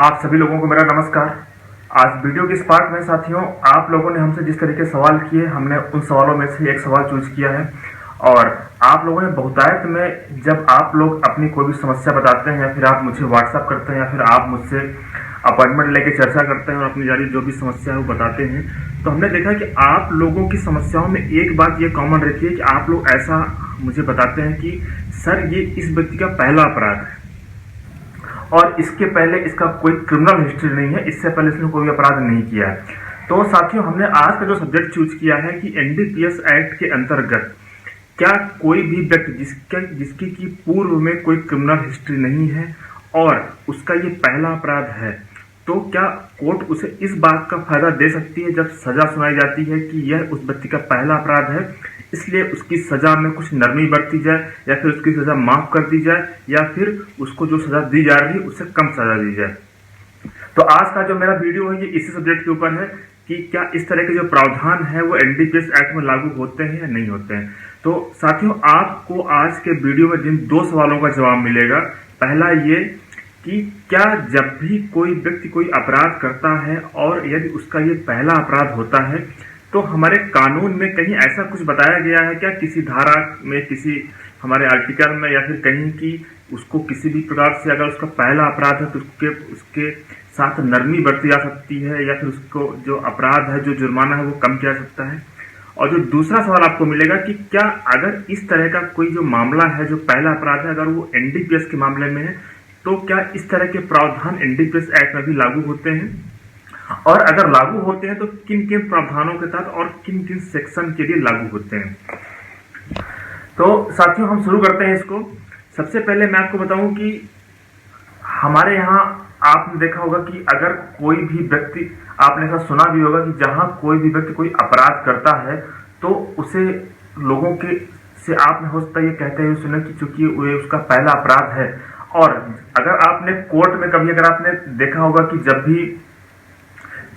आप सभी लोगों को मेरा नमस्कार। आज वीडियो के इस पार्ट में साथियों, आप लोगों ने हमसे जिस तरीके सवाल किए, हमने उन सवालों में से एक सवाल चूज किया है। और आप लोगों ने बहुतायत में जब आप लोग अपनी कोई भी समस्या बताते हैं या फिर आप मुझे व्हाट्सअप करते हैं या फिर आप मुझसे अपॉइंटमेंट लेके चर्चा करते हैं और अपनी जारी जो भी समस्या है वो बताते हैं, तो हमने देखा कि आप लोगों की समस्याओं में एक बात ये कॉमन रहती है कि आप लोग ऐसा मुझे बताते हैं कि सर ये इस व्यक्ति का पहला अपराध है और इसके पहले इसका कोई क्रिमिनल हिस्ट्री नहीं है, इससे पहले इसने कोई अपराध नहीं किया है। तो साथियों, हमने आज का जो सब्जेक्ट चूज किया है कि एनडीपीएस एक्ट के अंतर्गत क्या कोई भी व्यक्ति जिसकी की पूर्व में कोई क्रिमिनल हिस्ट्री नहीं है और उसका ये पहला अपराध है, तो क्या कोर्ट उसे इस बात का फायदा दे सकती है जब सजा सुनाई जाती है कि यह उस व्यक्ति का पहला अपराध है, इसलिए उसकी सजा में कुछ नरमी बरती जाए या फिर उसकी सजा माफ कर दी जाए या फिर उसको जो सजा दी जा रही है उससे कम सजा दी जाए। तो आज का जो मेरा वीडियो है ये इसी सब्जेक्ट के ऊपर है कि क्या इस तरह के जो प्रावधान है वो एनडीपीएस एक्ट में लागू होते हैं या नहीं होते हैं। तो साथियों, आपको आज के वीडियो में जिन दो सवालों का जवाब मिलेगा, पहला ये कि क्या जब भी कोई व्यक्ति कोई अपराध करता है और यदि उसका ये पहला अपराध होता है तो हमारे कानून में कहीं ऐसा कुछ बताया गया है क्या, किसी धारा में, किसी हमारे आर्टिकल में या फिर कहीं कि उसको किसी भी प्रकार से अगर उसका पहला अपराध है तो उसके साथ नरमी बरती जा सकती है या फिर उसको जो अपराध है, जो जुर्माना है वो कम किया जा सकता है। और जो दूसरा सवाल आपको मिलेगा कि क्या अगर इस तरह का कोई जो मामला है, जो पहला अपराध है, अगर वो एनडीपीएस के मामले में है तो क्या इस तरह के प्रावधान एनडीपीएस एक्ट में भी लागू होते हैं, और अगर लागू होते हैं तो किन किन प्रावधानों के तहत और किन किन सेक्शन के लिए लागू होते हैं। तो साथियों, हम शुरू करते हैं इसको। सबसे पहले मैं आपको बताऊं कि हमारे यहाँ आपने देखा होगा कि अगर कोई भी व्यक्ति, आपने ऐसा सुना भी होगा कि जहां कोई भी व्यक्ति कोई अपराध करता है तो उसे लोगों के से आपने हो सकता है ये कहते हुए सुना कि चूंकि वो उसका पहला अपराध है। और अगर आपने कोर्ट में कभी अगर आपने देखा होगा कि जब भी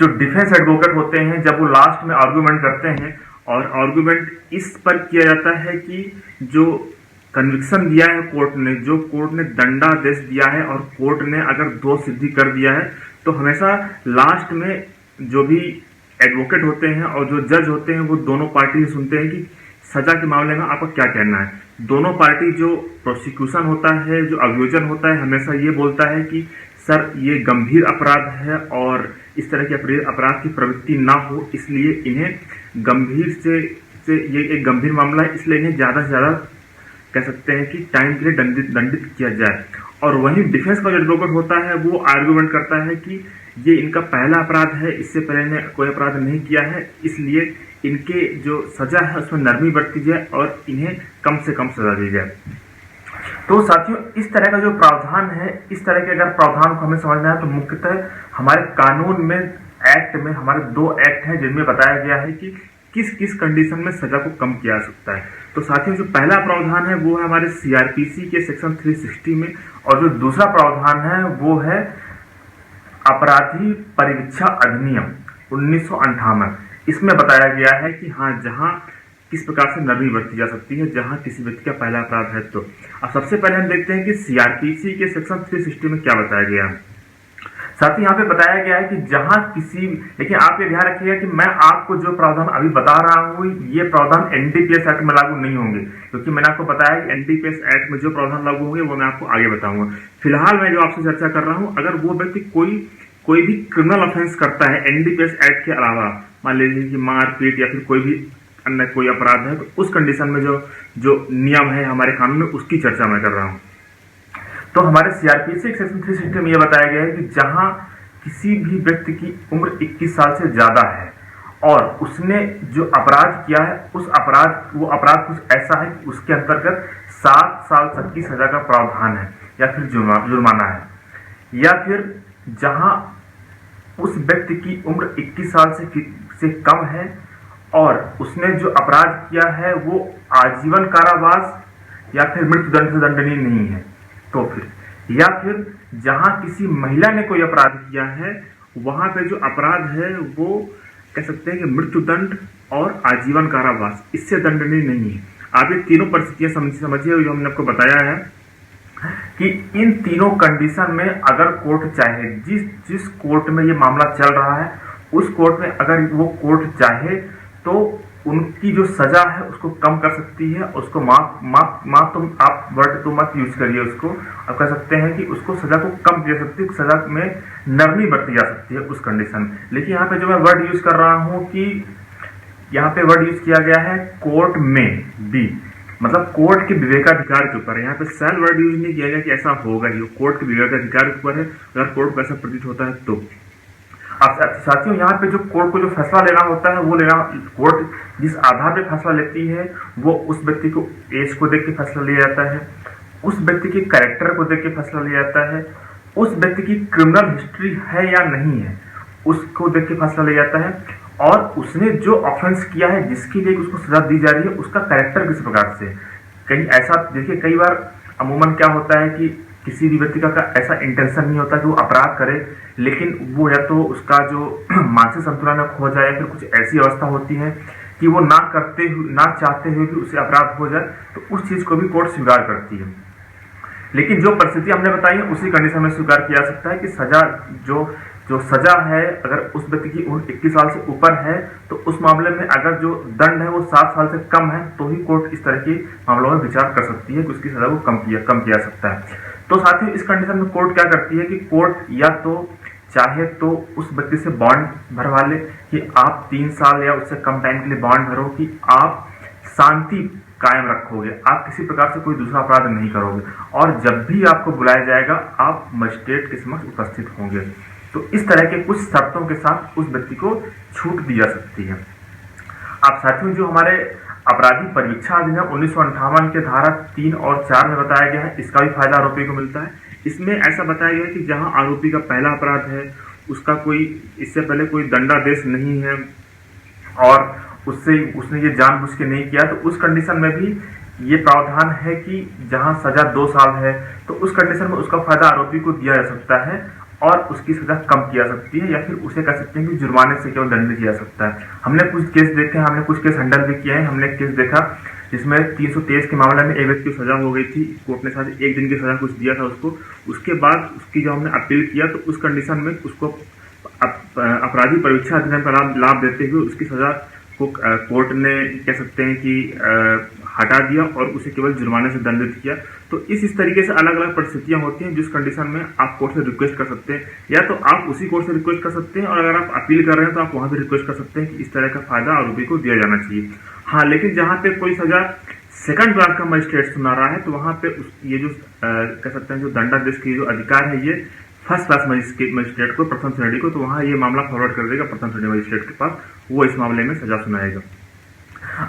जो डिफेंस एडवोकेट होते हैं, जब वो लास्ट में आर्गुमेंट करते हैं और आर्गुमेंट इस पर किया जाता है कि जो कन्विक्शन दिया है कोर्ट ने, जो कोर्ट ने दंडादेश दिया है और कोर्ट ने अगर दोष सिद्धि कर दिया है, तो हमेशा लास्ट में जो भी एडवोकेट होते हैं और जो जज होते हैं वो दोनों पार्टी से सुनते हैं कि सजा के मामले में आपका क्या कहना है। दोनों पार्टी, जो प्रोसिक्यूशन होता है, जो अभियोजन होता है, हमेशा ये बोलता है कि सर ये गंभीर अपराध है और इस तरह के अपराध की प्रवृत्ति ना हो, इसलिए इन्हें गंभीर से ये एक गंभीर मामला है, इसलिए इन्हें ज्यादा से ज्यादा कह सकते हैं कि टाइम के लिए दंडित किया जाए। और वहीं डिफेंस का जो एडवोकेट होता है वो आर्गुमेंट करता है कि ये इनका पहला अपराध है, इससे पहले इन्हें कोई अपराध नहीं किया है, इसलिए इनके जो सजा है उसमें नरमी बरती जाए और इन्हें कम से कम सजा दी जाए। तो साथियों, इस तरह का जो प्रावधान है, इस तरह के अगर प्रावधान को हमें समझना है तो मुख्यतः हमारे कानून में, एक्ट में हमारे दो एक्ट हैं जिनमें बताया गया है कि किस किस कंडीशन में सजा को कम किया जा सकता है। तो साथियों, जो पहला प्रावधान है वो है हमारे सीआरपीसी के सेक्शन 360 में, और जो दूसरा प्रावधान है वो है अपराधी परिवीक्षा अधिनियम 1958। इसमें बताया गया है कि हाँ, जहां किस प्रकार से नरमी बरती जा सकती है जहां किसी व्यक्ति का पहला अपराध है। तो अब सबसे पहले हम देखते हैं कि सीआरपीसी के सेक्शन 360 में क्या बताया गया है। साथ ही यहाँ पे बताया गया है कि जहां किसी, लेकिन आप ये ध्यान रखिएगा कि मैं आपको जो प्रावधान अभी बता रहा हूँ ये प्रावधान एनडीपीएस एक्ट में लागू नहीं होंगे, क्योंकि मैंने आपको बताया कि एनडीपीएस एक्ट में जो प्रावधान लागू होंगे वो मैं आपको आगे बताऊंगा। फिलहाल मैं जो आपसे चर्चा कर रहा हूँ, अगर वो व्यक्ति कोई भी क्रिमिनल ऑफेंस करता है एनडीपीएस एक्ट के अलावा, मान लीजिए कि मारपीट या फिर कोई भी अन्य कोई अपराध है, तो उस कंडीशन में जो नियम है हमारे कानून में उसकी चर्चा मैं कर रहा हूं। तो हमारे सीआरपीसी सेक्शन 360 में यह बताया गया है कि जहां किसी भी व्यक्ति की उम्र 21 साल से ज्यादा है और उसने जो अपराध किया है वो अपराध कुछ ऐसा है कि उसके अंतर्गत 7 साल तक की सजा का प्रावधान है या फिर जुर्माना है, या फिर जहां उस व्यक्ति की उम्र 21 साल से कम है और उसने जो अपराध किया है वो आजीवन कारावास या फिर मृत्युदंड से दंडनीय नहीं है, तो फिर, या फिर जहां किसी महिला ने कोई अपराध किया है वहां पे जो अपराध है वो कह सकते हैं कि मृत्युदंड और आजीवन कारावास, इससे दंडनीय नहीं है। आप ये तीनों परिस्थितियां समझिए जो हमने आपको बताया है। कि इन तीनों कंडीशन में अगर कोर्ट चाहे, जिस जिस कोर्ट में ये मामला चल रहा है उस कोर्ट में अगर वो कोर्ट चाहे तो उनकी जो सजा है उसको कम कर सकती है। उसको माफ माफ माफ तो आप वर्ड तो मत यूज करिए, उसको आप कह सकते हैं कि उसको सजा को कम की जा सकती है, सजा में नरमी बरती जा सकती है उस कंडीशन में। लेकिन यहाँ पे जो मैं वर्ड यूज कर रहा हूँ कि यहाँ पे वर्ड यूज किया गया है कोर्ट में बी, मतलब कोर्ट के विवेकाधिकार के ऊपर है। यहाँ पे सेल वर्ड यूज नहीं किया गया कि ऐसा होगा ही, कोर्ट के विवेकाधिकार के ऊपर है, अगर कोर्ट को ऐसा प्रतीत होता है तो। अब साथियों यहाँ पे जो कोर्ट को जो फैसला लेना होता है वो लेना, कोर्ट जिस आधार पे फैसला लेती है वो उस व्यक्ति को एज को देख के फैसला लिया जाता है, उस व्यक्ति के कैरेक्टर को देख के फैसला लिया जाता है, उस व्यक्ति की क्रिमिनल हिस्ट्री है या नहीं है उसको देख के फैसला लिया जाता है, और उसने जो ऑफेंस किया है जिसके लिए उसको सजा दी जा रही है उसका कैरेक्टर किस प्रकार से। कहीं ऐसा देखिए, कई बार अमूमन क्या होता है कि किसी भी व्यक्ति का ऐसा इंटेंशन नहीं होता कि वो अपराध करे, लेकिन वो या तो उसका जो मानसिक संतुलन खो जाए या फिर कुछ ऐसी अवस्था होती है कि वो ना चाहते हुए भी उसे अपराध हो जाए, तो उस चीज को भी कोर्ट स्वीकार करती है। लेकिन जो परिस्थिति हमने बताई है उसी कंडीशन में स्वीकार किया जा सकता है कि सजा जो सजा है अगर उस व्यक्ति की उम्र 21 साल से ऊपर है तो उस मामले में अगर जो दंड है वो 7 साल से कम है तो ही कोर्ट इस तरह के मामलों में विचार कर सकती है कि उसकी सजा को कम किया जा सकता है। तो साथ ही इस कंडीशन में कोर्ट क्या करती है कि कोर्ट या तो चाहे तो उस व्यक्ति से बॉन्ड भरवा ले कि आप 3 साल या उससे कम टाइम के लिए बॉन्ड भरो कि आप शांति कायम रखोगे, आप किसी प्रकार से कोई दूसरा अपराध नहीं करोगे, और जब भी आपको बुलाया जाएगा आप मजिस्ट्रेट के समक्ष उपस्थित होंगे। तो इस तरह के कुछ शर्तों के साथ उस व्यक्ति को छूट दी जा सकती है। आप साथियों जो हमारे आपराधिक परिवीक्षा अधिनियम 1958 के धारा 3 और 4 में बताया गया है, इसका भी फायदा आरोपी को मिलता है। इसमें ऐसा बताया गया है कि जहां आरोपी का पहला अपराध है, उसका कोई इससे पहले कोई दंडादेश नहीं है और उसने ये जानबूझ के नहीं किया, तो उस कंडीशन में भी ये प्रावधान है कि जहां सजा 2 साल है तो उस कंडीशन में उसका फायदा आरोपी को दिया जा सकता है और उसकी सजा कम की जा सकती है, या फिर उसे कह सकते हैं कि जुर्माने से केवल दंडित किया जा सकता है। हमने कुछ केस देखे हैं, हमने कुछ केस हैंडल भी किए हैं। हमने एक केस देखा जिसमें 323 के मामले में एक व्यक्ति को सजा हो गई थी, कोर्ट ने शायद 1 दिन की सजा कुछ दिया था उसको। उसके बाद उसकी जब हमने अपील किया तो उस कंडीशन में उसको आपराधिक परीक्षा अधिनियम का लाभ देते हुए उसकी सजा को कोर्ट ने कह सकते हैं कि हटा दिया और उसे केवल जुर्माने से दंडित किया। तो इस तरीके से अलग अलग परिस्थितियां होती हैं जिस कंडीशन में आप कोर्ट से रिक्वेस्ट कर सकते हैं, या तो आप उसी कोर्ट से रिक्वेस्ट कर सकते हैं और अगर आप अपील कर रहे हैं तो आप वहां भी रिक्वेस्ट कर सकते हैं कि इस तरह का फायदा आरोपी को दिया जाना चाहिए। हाँ, लेकिन जहां पे कोई सजा सेकंड क्लास का मजिस्ट्रेट सुना रहा है तो वहां पे ये जो कह सकते हैं जो दंडादेश की जो अधिकार है ये फर्स्ट क्लास मजिस्ट्रेट को, प्रथम श्रेणी को, तो वहां ये मामला फॉरवर्ड कर देगा प्रथम श्रेणी मजिस्ट्रेट के पास, वो इस मामले में सजा सुनाएगा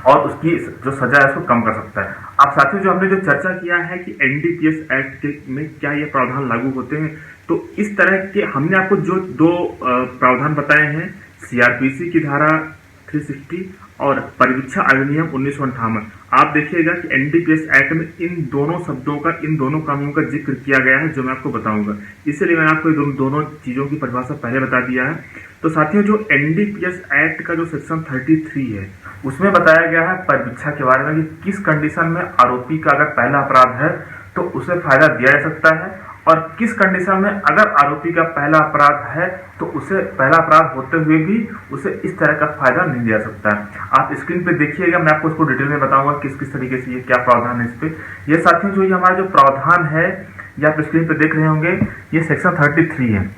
और उसकी जो सजा है उसको कम कर सकता है। अब साथियों जो हमने जो चर्चा किया है कि एनडीपीएस एक्ट में क्या ये प्रावधान लागू होते हैं, तो इस तरह के हमने आपको जो 2 प्रावधान बताए हैं, सीआरपीसी की धारा 360 और परिवीक्षा अधिनियम 1958, आप देखिएगा कि एनडीपीएस एक्ट में इन दोनों शब्दों का, इन दोनों कानूनों का जिक्र किया गया है जो मैं आपको बताऊंगा। इसलिए मैंने आपको दोनों चीजों की परिभाषा पहले बता दिया है। तो साथियों जो एनडीपीएस एक्ट का जो सेक्शन 33 है उसमें बताया गया है परिवीक्षा के बारे में कि किस कंडीशन में आरोपी का अगर पहला अपराध है तो उसे फायदा दिया जा सकता है और किस कंडीशन में अगर आरोपी का पहला अपराध है तो उसे पहला अपराध होते हुए भी उसे इस तरह का फायदा नहीं दिया सकता है। आप स्क्रीन पे देखिएगा, मैं आपको इसको डिटेल में बताऊंगा किस किस तरीके से ये क्या प्रावधान है इस पे। ये साथियों जो ये हमारा जो प्रावधान है ये आप स्क्रीन पे देख रहे होंगे, ये सेक्शन 33 है।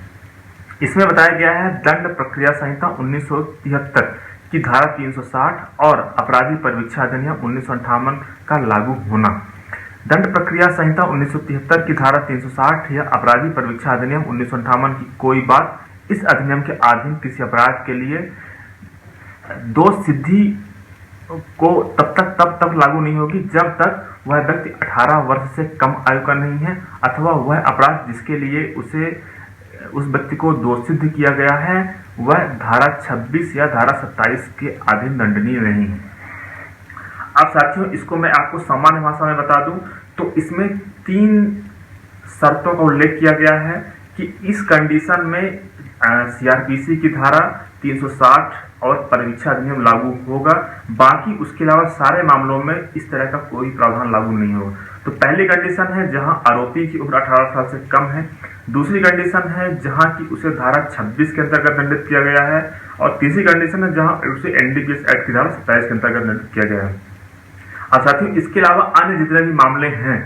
इसमें बताया गया है दंड प्रक्रिया संहिता 1973 की धारा 360 और आपराधिक परिवीक्षा अधिनियम 1958 का लागू होना। दंड प्रक्रिया संहिता 1973 की धारा 360 या आपराधिक परिवीक्षा अधिनियम 1958 की कोई बात इस अधिनियम के अधीन किसी अपराध के लिए दोष सिद्धि को तब तक लागू नहीं होगी जब तक वह व्यक्ति 18 वर्ष से कम आयु का नहीं है अथवा वह अपराध जिसके लिए उस व्यक्ति को दोष सिद्ध किया गया है वह धारा 26 या धारा 27 के अधीन दंडनीय नहीं है। अब साथियों इसको मैं आपको सामान्य भाषा में बता दूं तो इसमें 3 शर्तों का उल्लेख किया गया है कि इस कंडीशन में सीआरपीसी की धारा 360 और परिवीक्षा अधिनियम लागू होगा, बाकी उसके अलावा सारे मामलों में इस तरह का कोई प्रावधान लागू नहीं होगा। तो पहली कंडीशन है जहां आरोपी की उम्र 18 साल से कम है। दूसरी कंडीशन है जहां की उसे धारा 26 के अंतर्गत दंडित किया गया है। और तीसरी कंडीशन है जहां उसे एनडीपीएस एक्ट की धारा 27 के अंतर्गत दंडित किया गया है। अब साथियों, इसके अलावा अन्य जितने भी मामले हैं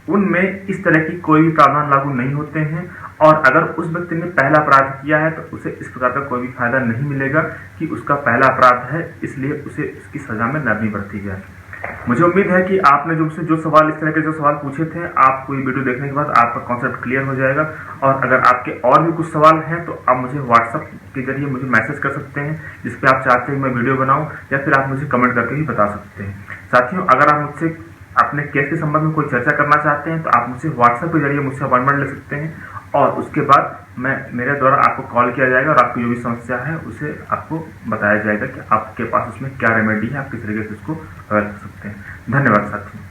उनमें इस तरह की कोई भी प्रावधान लागू नहीं होते हैं। और अगर उस व्यक्ति ने पहला अपराध किया है तो उसे इस प्रकार का कोई भी फायदा नहीं मिलेगा कि उसका पहला अपराध है, इसलिए उसे उसकी सजा में नरमी बरती जाए। मुझे उम्मीद है कि आपने जो सवाल, इस तरह के जो सवाल पूछे थे, आपको ये वीडियो देखने के बाद आपका कॉन्सेप्ट क्लियर हो जाएगा। और अगर आपके और भी कुछ सवाल हैं तो आप मुझे व्हाट्सएप के जरिए मुझे मैसेज कर सकते हैं, जिस पे आप चाहते हैं मैं वीडियो बनाऊं, या फिर आप मुझे कमेंट करके भी बता सकते हैं। साथियों, अगर आप मुझसे अपने केस के संबंध में कोई चर्चा करना चाहते हैं तो आप मुझसे व्हाट्सएप के जरिए मुझसे अपॉइंटमेंट ले सकते हैं, और उसके बाद मेरे द्वारा आपको कॉल किया जाएगा और आपकी जो भी समस्या है उसे आपको बताया जाएगा कि आपके पास उसमें क्या रेमेडी है, आप किस तरीके से उसको कर सकते हैं। धन्यवाद साथियों।